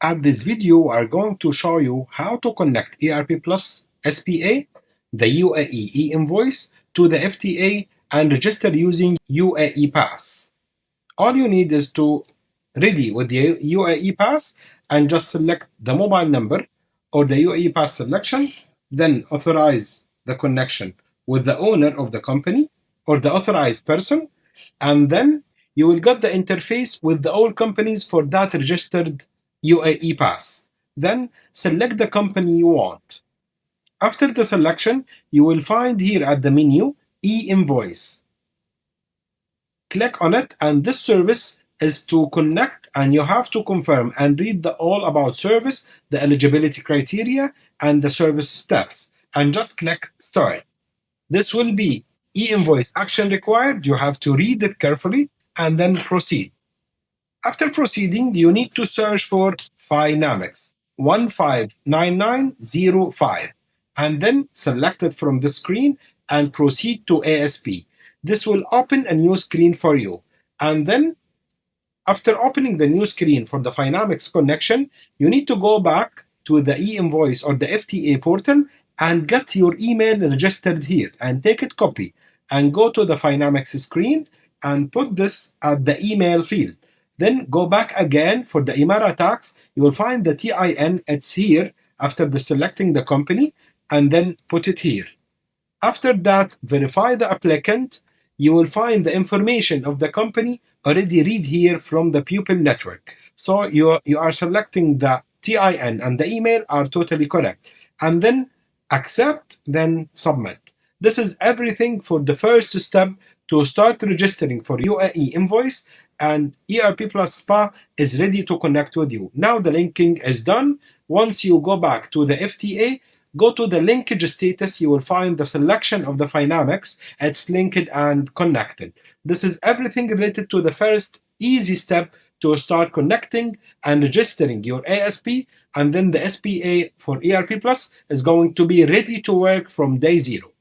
At this video, we are going to show you how to connect ERP Plus SPA, the UAE E-Invoice, to the FTA and register using UAE Pass. All you need is to ready with the UAE Pass and just select the mobile number or the UAE Pass selection, then authorize the connection with the owner of the company or the authorized person, and then you will get the interface with the all companies for that registered UAE Pass. Then select the company you want. After the selection, you will find here at the menu E-Invoice. Click on it, and this service is to connect, and you have to confirm and read the all about service, the eligibility criteria, and the service steps, and just click start. This will be E-Invoice action required. You have to read it carefully and then proceed. After proceeding, you need to search for Finamics 159905 and then select it from the screen and proceed to ASP. This will open a new screen for you. And then after opening the new screen for the Finamics connection, you need to go back to the E-Invoice or the FTA portal and get your email registered here and take it copy and go to the Finamics screen and put this at the email field. Then go back again for the Emaratax. You will find the TIN, it's here after selecting the company, and then put it here. After that, verify the applicant. You will find the information of the company already read here from the Peppol network. So you are selecting the TIN and the email are totally correct. And then accept, then submit. This is everything for the first step to start registering for UAE Invoice, and ERP Plus SPA is ready to connect with you. Now the linking is done. Once you go back to the FTA, go to the linkage status, you will find the selection of the Finamics. It's linked and connected. This is everything related to the first easy step to start connecting and registering your ASP, and then the SPA for ERP Plus is going to be ready to work from day zero.